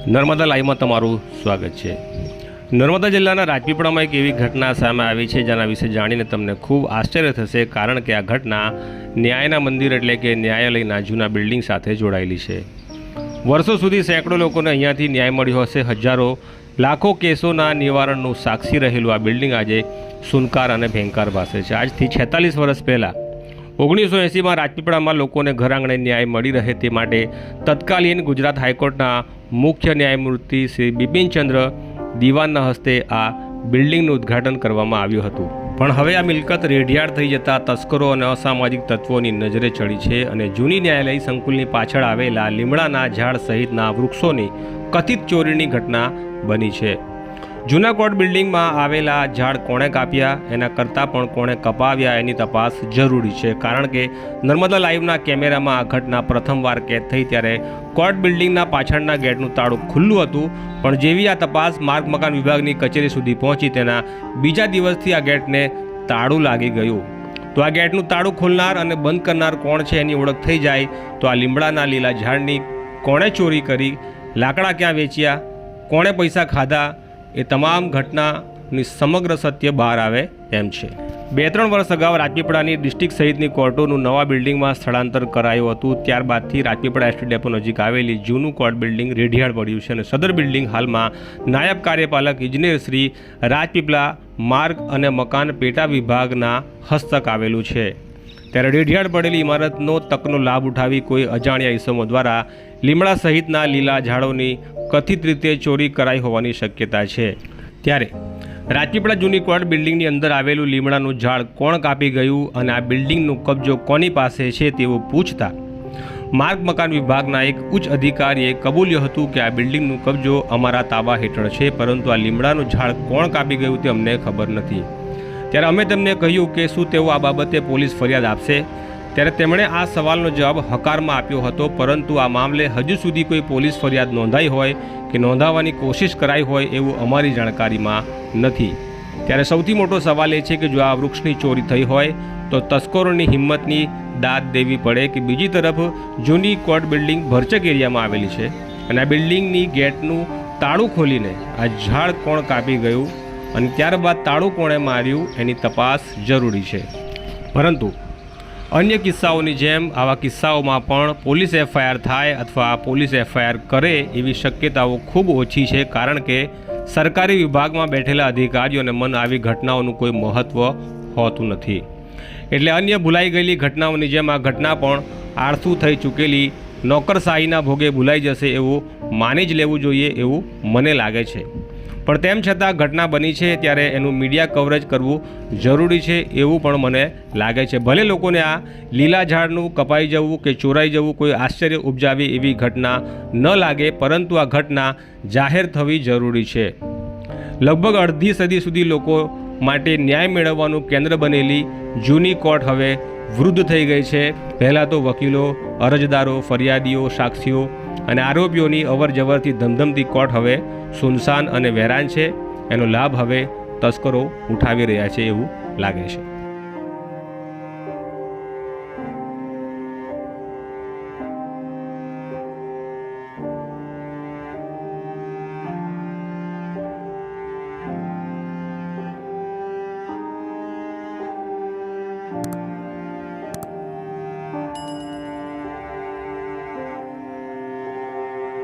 નર્મદા લાઈવમાં તમારું સ્વાગત છે। નર્મદા જિલ્લાના રાજપીપળામાં એક એવી ઘટના સામે આવી છે જેના વિશે જાણીને તમને ખૂબ આશ્ચર્ય થશે, કારણ કે આ ઘટના ન્યાયના મંદિર એટલે કે ન્યાયાલયના જૂના બિલ્ડિંગ સાથે જોડાયેલી છે। વર્ષો સુધી સેંકડો લોકોને અહીંયાથી ન્યાય મળ્યો હશે। હજારો લાખો કેસોના નિવારણનું સાક્ષી રહેલું આ બિલ્ડિંગ આજે સુનકાર અને ભયંકર ભાસે છે। આજથી 46 વર્ષ પહેલાં 1980માં રાજપીપળામાં લોકોને ઘર આંગણે ન્યાય મળી રહે તે માટે તત્કાલીન ગુજરાત હાઈકોર્ટના મુખ્ય ન્યાયમૂર્તિ શ્રી બિપિનચંદ્ર દીવાનના હસ્તે આ બિલ્ડિંગનું ઉદ્ઘાટન કરવામાં આવ્યું હતું। પણ હવે આ મિલકત રેઢિયાળ થઈ જતા તસ્કરો અને અસામાજિક તત્વોની નજરે ચડી છે અને જૂની ન્યાયાલય સંકુલની પાછળ આવેલા લીમડાના ઝાડ સહિતના વૃક્ષોની કથિત ચોરીની ઘટના બની છે। જૂના કોર્ટ બિલ્ડિંગમાં આવેલા ઝાડ કોણે કાપ્યા, એના કરતાં પણ કોણે કપાવ્યા એની તપાસ જરૂરી છે, કારણ કે નર્મદા લાઈવના કેમેરામાં આ ઘટના પ્રથમવાર કેદ થઈ ત્યારે કોર્ટ બિલ્ડિંગના પાછળના ગેટનું તાળું ખુલ્લું હતું, પણ જેવી આ તપાસ માર્ગ મકાન વિભાગની કચેરી સુધી પહોંચી તેના બીજા દિવસથી આ ગેટને તાળું લાગી ગયું। તો આ ગેટનું તાળું ખોલનાર અને બંધ કરનાર કોણ છે એની ઓળખ થઈ જાય તો આ લીમડાના લીલા ઝાડની કોણે ચોરી કરી, લાકડા ક્યાં વેચ્યા, કોણે પૈસા ખાધા, એ તમામ ઘટનાની સમગ્ર સત્ય બહાર આવે તેમ છે। 2-3 વર્ષ અગાઉ રાજપીપળાની ડિસ્ટ્રિક્ટ સહિતની કોર્ટોનું નવા બિલ્ડિંગમાં સ્થળાંતર કરાયું હતું। ત્યારબાદથી રાજપીપળા એસટી ડેપો નજીક આવેલી જૂનું કોર્ટ બિલ્ડિંગ રેઢિયાળ પડ્યું છે અને સદર બિલ્ડિંગ હાલમાં નાયબ કાર્યપાલક ઇજનેર શ્રી રાજપીપળા માર્ગ અને મકાન પેટા વિભાગના હસ્તક આવેલું છે। ત્યારે રેઢિયાળ પડેલી ઇમારતનો તકનો લાભ ઉઠાવી કોઈ અજાણ્યા ઇસમો દ્વારા લીમડા સહિતના લીલા ઝાડોની કથિત રીતે ચોરી કરાઈ હોવાની શક્યતા છે। ત્યારે રાજપીપળા જૂની કોર્ટ બિલ્ડિંગની અંદર આવેલું લીમડાનું ઝાડ કોણ કાપી ગયું અને આ બિલ્ડિંગનો કબજો કોની પાસે છે તેવું પૂછતા માર્ગ મકાન વિભાગના એક ઉચ્ચ અધિકારીએ કબૂલ્યું હતું કે આ બિલ્ડિંગનો કબજો અમારા તાબા હેઠળ છે, પરંતુ આ લીમડાનું ઝાડ કોણ કાપી ગયું તે અમને ખબર નથી। ત્યારે અમે તેમને કહ્યું કે શું તેઓ આ બાબતે પોલીસ ફરિયાદ આપશે? ત્યારે તેમણે આ સવાલનો જવાબ હકારમાં આપ્યો હતો, પરંતુ આ મામલે હજુ સુધી કોઈ પોલીસ ફરિયાદ નોંધાઈ હોય કે નોંધાવવાની કોશિશ કરાઈ હોય એવું અમારી જાણકારીમાં નથી। ત્યારે સૌથી મોટો સવાલ એ છે કે જો આ વૃક્ષની ચોરી થઈ હોય તો તસ્કરોની હિંમતની દાદ દેવી પડે કે બીજી તરફ જૂની કોર્ટ બિલ્ડિંગ ભરચક એરિયામાં આવેલી છે અને આ બિલ્ડિંગની ગેટનું તાળું ખોલીને આ ઝાડ કોણ કાપી ગયું અને ત્યારબાદ તાળું કોણે માર્યું એની તપાસ જરૂરી છે। પરંતુ અન્ય કિસ્સાઓની જેમ આવા કિસ્સાઓમાં પણ પોલીસ એફઆઈઆર થાય અથવા પોલીસ એફઆઈઆર કરે એવી શક્યતાઓ ખૂબ ઓછી છે, કારણ કે સરકારી વિભાગમાં બેઠેલા અધિકારીઓને મન આવી ઘટનાઓનું કોઈ મહત્ત્વ હોતું નથી। એટલે અન્ય ભૂલાઈ ગયેલી ઘટનાઓની જેમ આ ઘટના પણ આળસુ થઈ ચૂકેલી નોકરશાહીના ભોગે ભૂલાઈ જશે એવું માની જ લેવું જોઈએ એવું મને લાગે છે। પણ તેમ છતાં ઘટના બની છે ત્યારે એનું મીડિયા કવરેજ કરવું જરૂરી છે એવું પણ મને લાગે છે। ભલે લોકોને આ લીલા ઝાડનું કપાઈ જવું કે ચોરાઈ જવું કોઈ આશ્ચર્ય ઉપજાવી એવી ઘટના ન લાગે, પરંતુ આ ઘટના જાહેર થવી જરૂરી છે। લગભગ અડધી સદી સુધી લોકો માટે ન્યાય મેળવવાનું કેન્દ્ર બનેલી જૂની કોર્ટ હવે વૃદ્ધ થઈ ગઈ છે। પહેલાં તો વકીલો, અરજદારો, ફરિયાદીઓ, સાક્ષીઓ અને આરોપીઓની અવરજવરથી ધમધમતી કોર્ટ હવે સુનસાન અને વેરાન છે। એનો લાભ હવે તસ્કરો ઉઠાવી રહ્યા છે એવું લાગે છે।